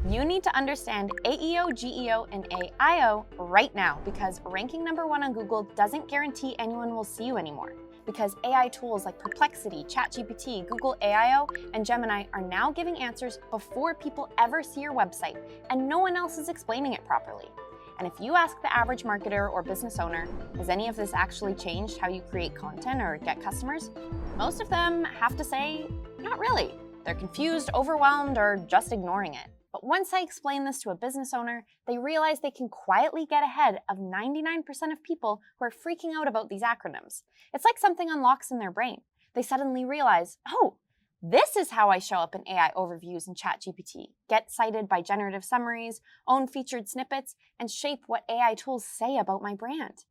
You need to understand AEO, GEO, and AIO right now because ranking #1 on Google doesn't guarantee anyone will see you anymore. Because AI tools like Perplexity, ChatGPT, Google AIO, and Gemini are now giving answers before people ever see your website, and no one else is explaining it properly. And if you ask the average marketer or business owner, has any of this actually changed how you create content or get customers? Most of them have to say, not really. They're confused, overwhelmed, or just ignoring it. But once I explain this to a business owner, they realize they can quietly get ahead of 99% of people who are freaking out about these acronyms. It's like something unlocks in their brain. They suddenly realize, oh, this is how I show up in AI overviews in ChatGPT, get cited by generative summaries, own featured snippets, and shape what AI tools say about my brand.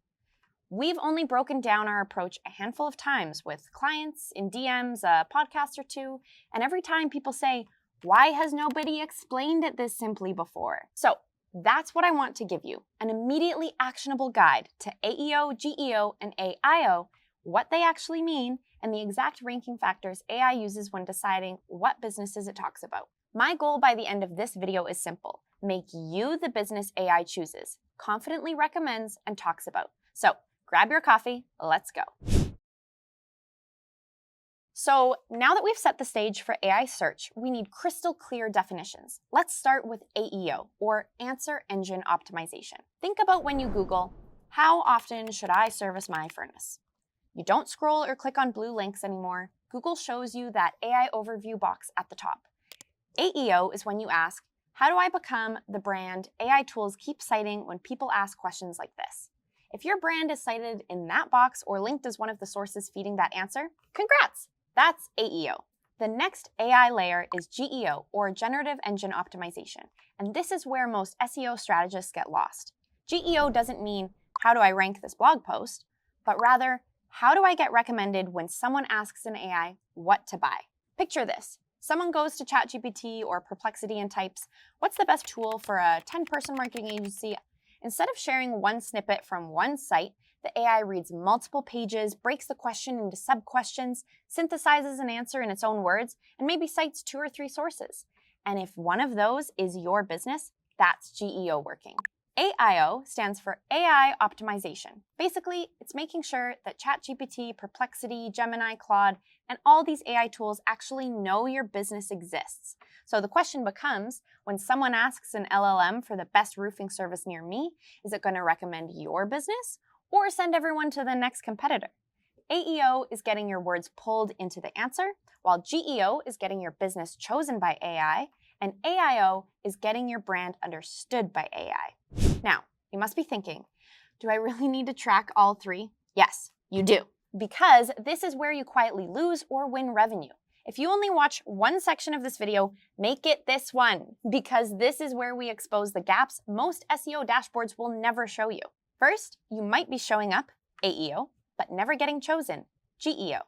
We've only broken down our approach a handful of times with clients, in DMs, a podcast or two, and every time people say, why has nobody explained it this simply before? So that's what I want to give you, an immediately actionable guide to AEO, GEO, and AIO, what they actually mean, and the exact ranking factors AI uses when deciding what businesses it talks about. My goal by the end of this video is simple: make you the business AI chooses, confidently recommends, and talks about. So grab your coffee, let's go. So now that we've set the stage for AI search, we need crystal clear definitions. Let's start with AEO, or Answer Engine Optimization. Think about when you Google, how often should I service my furnace? You don't scroll or click on blue links anymore. Google shows you that AI overview box at the top. AEO is when you ask, how do I become the brand AI tools keep citing when people ask questions like this? If your brand is cited in that box or linked as one of the sources feeding that answer, congrats! That's AEO. The next AI layer is GEO, or Generative Engine Optimization, and this is where most SEO strategists get lost. GEO doesn't mean, how do I rank this blog post, but rather, how do I get recommended when someone asks an AI what to buy? Picture this. Someone goes to ChatGPT or Perplexity and types, what's the best tool for a 10-person marketing agency? Instead of sharing one snippet from one site, the AI reads multiple pages, breaks the question into sub-questions, synthesizes an answer in its own words, and maybe cites 2 or 3 sources. And if one of those is your business, that's GEO working. AIO stands for AI Optimization. Basically, it's making sure that ChatGPT, Perplexity, Gemini, Claude, and all these AI tools actually know your business exists. So the question becomes, when someone asks an LLM for the best roofing service near me, is it going to recommend your business or send everyone to the next competitor? AEO is getting your words pulled into the answer, while GEO is getting your business chosen by AI, and AIO is getting your brand understood by AI. Now, you must be thinking, do I really need to track all 3? Yes, you do, because this is where you quietly lose or win revenue. If you only watch one section of this video, make it this one, because this is where we expose the gaps most SEO dashboards will never show you. First, you might be showing up, AEO, but never getting chosen, GEO.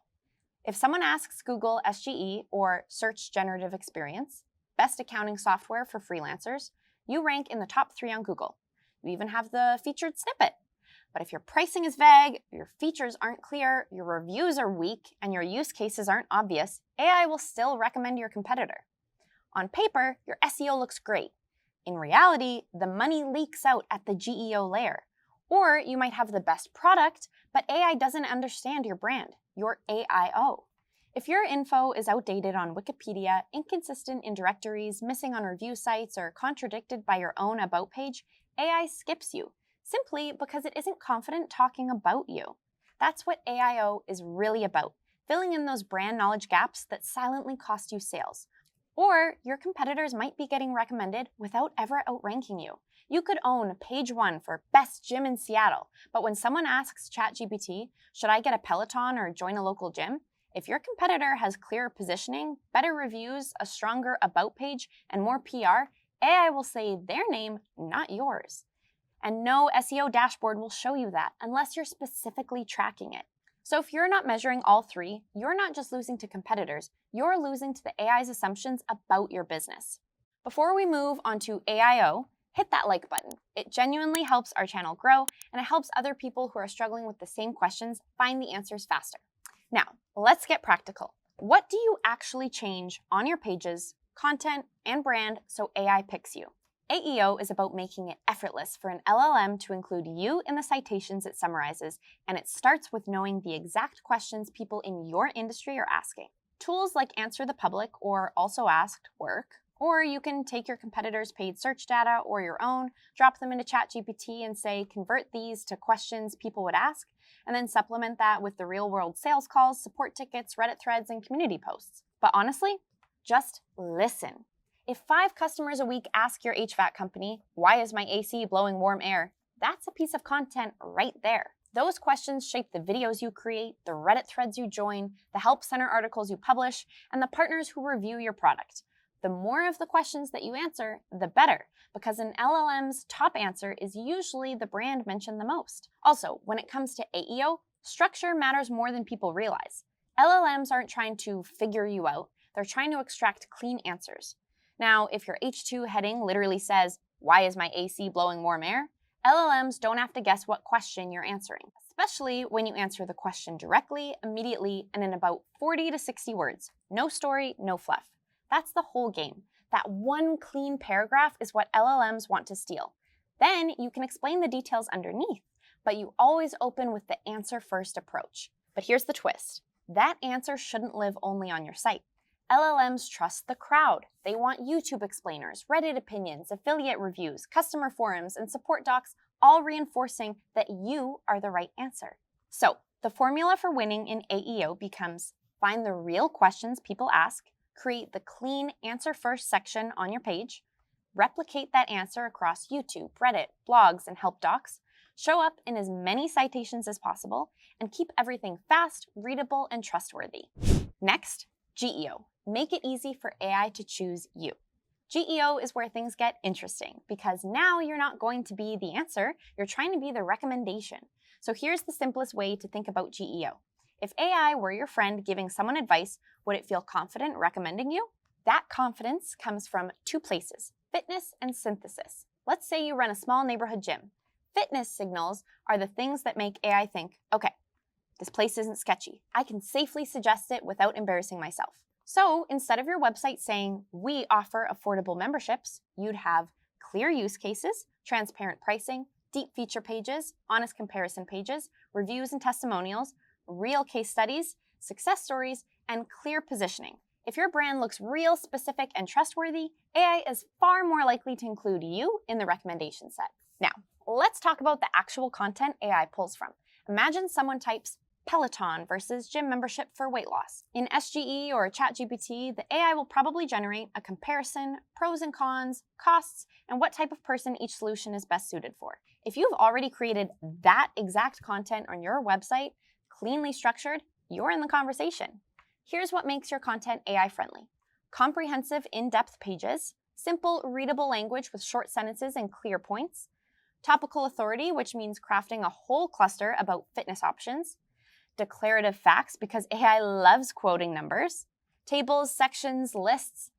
If someone asks Google SGE or Search Generative Experience, best accounting software for freelancers, you rank in the top 3 on Google. You even have the featured snippet. But if your pricing is vague, your features aren't clear, your reviews are weak, and your use cases aren't obvious, AI will still recommend your competitor. On paper, your SEO looks great. In reality, the money leaks out at the GEO layer. Or you might have the best product, but AI doesn't understand your brand, your AIO. If your info is outdated on Wikipedia, inconsistent in directories, missing on review sites, or contradicted by your own About page, AI skips you, simply because it isn't confident talking about you. That's what AIO is really about, filling in those brand knowledge gaps that silently cost you sales. Or your competitors might be getting recommended without ever outranking you. You could own page 1 for best gym in Seattle, but when someone asks ChatGPT, should I get a Peloton or join a local gym? If your competitor has clearer positioning, better reviews, a stronger About page, and more PR, AI will say their name, not yours. And no SEO dashboard will show you that unless you're specifically tracking it. So if you're not measuring all 3, you're not just losing to competitors, you're losing to the AI's assumptions about your business. Before we move on to AIO, hit that like button. It genuinely helps our channel grow, and it helps other people who are struggling with the same questions find the answers faster. Now, let's get practical. What do you actually change on your pages content, and brand so AI picks you. AEO is about making it effortless for an LLM to include you in the citations it summarizes, and it starts with knowing the exact questions people in your industry are asking. Tools like Answer the Public or Also Asked work, or you can take your competitors' paid search data or your own, drop them into ChatGPT and say, convert these to questions people would ask, and then supplement that with the real-world sales calls, support tickets, Reddit threads, and community posts. But honestly, just listen. If 5 customers a week ask your HVAC company, why is my AC blowing warm air? That's a piece of content right there. Those questions shape the videos you create, the Reddit threads you join, the Help Center articles you publish, and the partners who review your product. The more of the questions that you answer, the better, because an LLM's top answer is usually the brand mentioned the most. Also, when it comes to AEO, structure matters more than people realize. LLMs aren't trying to figure you out, they're trying to extract clean answers. Now, if your H2 heading literally says, why is my AC blowing warm air? LLMs don't have to guess what question you're answering, especially when you answer the question directly, immediately, and in about 40 to 60 words. No story, no fluff. That's the whole game. That one clean paragraph is what LLMs want to steal. Then you can explain the details underneath, but you always open with the answer-first approach. But here's the twist. That answer shouldn't live only on your site. LLMs trust the crowd. They want YouTube explainers, Reddit opinions, affiliate reviews, customer forums, and support docs, all reinforcing that you are the right answer. So, the formula for winning in AEO becomes find the real questions people ask, create the clean answer-first section on your page, replicate that answer across YouTube, Reddit, blogs, and help docs, show up in as many citations as possible, and keep everything fast, readable, and trustworthy. Next, GEO. Make it easy for AI to choose you. GEO is where things get interesting because now you're not going to be the answer, you're trying to be the recommendation. So here's the simplest way to think about GEO. If AI were your friend giving someone advice, would it feel confident recommending you? That confidence comes from 2 places, fitness and synthesis. Let's say you run a small neighborhood gym. Fitness signals are the things that make AI think, okay, this place isn't sketchy. I can safely suggest it without embarrassing myself. So instead of your website saying, we offer affordable memberships, you'd have clear use cases, transparent pricing, deep feature pages, honest comparison pages, reviews and testimonials, real case studies, success stories, and clear positioning. If your brand looks real, specific, and trustworthy, AI is far more likely to include you in the recommendation set. Now, let's talk about the actual content AI pulls from. Imagine someone types Peloton versus gym membership for weight loss. In SGE or ChatGPT, the AI will probably generate a comparison, pros and cons, costs, and what type of person each solution is best suited for. If you've already created that exact content on your website, cleanly structured, you're in the conversation. Here's what makes your content AI-friendly. Comprehensive, in-depth pages, simple, readable language with short sentences and clear points, topical authority, which means crafting a whole cluster about fitness options, declarative facts because AI loves quoting numbers, tables, sections, lists,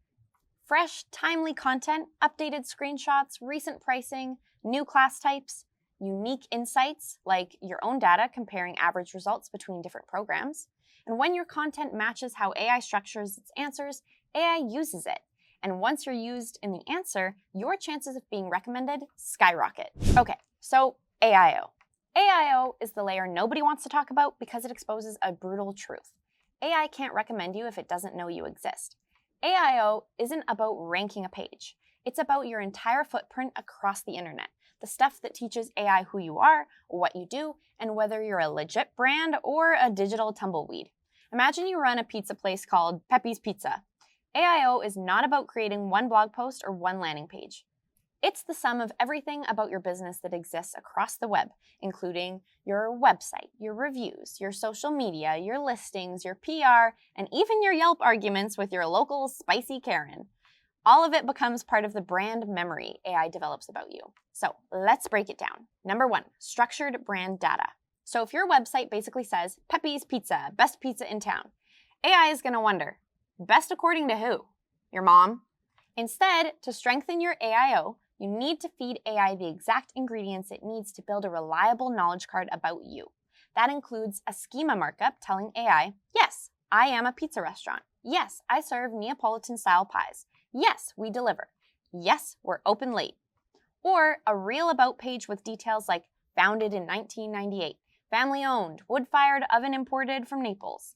fresh, timely content, updated screenshots, recent pricing, new class types, unique insights like your own data comparing average results between different programs. And when your content matches how AI structures its answers, AI uses it. And once you're used in the answer, your chances of being recommended skyrocket. Okay, so AIO. AIO is the layer nobody wants to talk about because it exposes a brutal truth. AI can't recommend you if it doesn't know you exist. AIO isn't about ranking a page. It's about your entire footprint across the internet. The stuff that teaches AI who you are, what you do, and whether you're a legit brand or a digital tumbleweed. Imagine you run a pizza place called Pepe's Pizza. AIO is not about creating one blog post or one landing page. It's the sum of everything about your business that exists across the web, including your website, your reviews, your social media, your listings, your PR, and even your Yelp arguments with your local spicy Karen. All of it becomes part of the brand memory AI develops about you. So let's break it down. Number 1, structured brand data. So if your website basically says, Pepe's Pizza, best pizza in town, AI is going to wonder, best according to who? Your mom? Instead, to strengthen your AIO, you need to feed AI the exact ingredients it needs to build a reliable knowledge card about you. That includes a schema markup telling AI, yes, I am a pizza restaurant. Yes, I serve Neapolitan-style pies. Yes, we deliver. Yes, we're open late. Or a real about page with details like founded in 1998, family owned, wood-fired oven imported from Naples.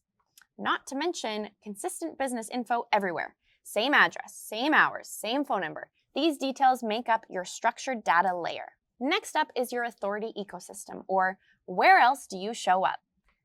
Not to mention consistent business info everywhere. Same address, same hours, same phone number. These details make up your structured data layer. Next up is your authority ecosystem, or where else do you show up?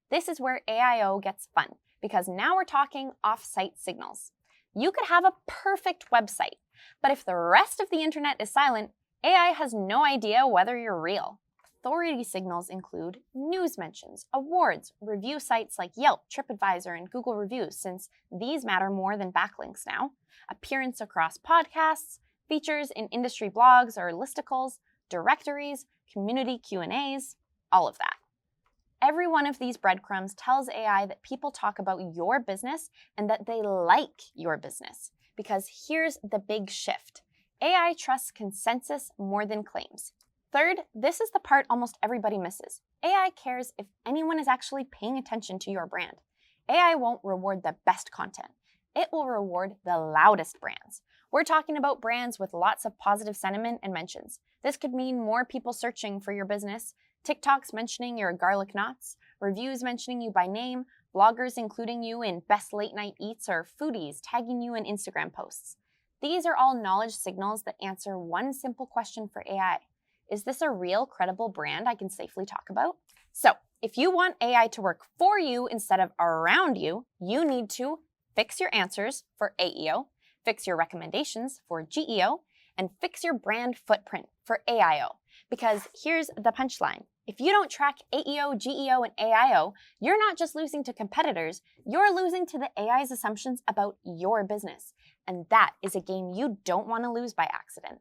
This is where AIO gets fun, because now we're talking off-site signals. You could have a perfect website, but if the rest of the internet is silent, AI has no idea whether you're real. Authority signals include news mentions, awards, review sites like Yelp, TripAdvisor, and Google Reviews, since these matter more than backlinks now, appearance across podcasts, features in industry blogs or listicles, directories, community Q&As, all of that. Every one of these breadcrumbs tells AI that people talk about your business and that they like your business. Because here's the big shift. AI trusts consensus more than claims. Third, this is the part almost everybody misses. AI cares if anyone is actually paying attention to your brand. AI won't reward the best content. It will reward the loudest brands. We're talking about brands with lots of positive sentiment and mentions. This could mean more people searching for your business, TikToks mentioning your garlic knots, reviews mentioning you by name, bloggers including you in best late night eats, or foodies tagging you in Instagram posts. These are all knowledge signals that answer one simple question for AI. Is this a real, credible brand I can safely talk about? So, if you want AI to work for you instead of around you, you need to fix your answers for AEO, fix your recommendations for GEO, and fix your brand footprint for AIO. Because here's the punchline. If you don't track AEO, GEO, and AIO, you're not just losing to competitors, you're losing to the AI's assumptions about your business. And that is a game you don't want to lose by accident.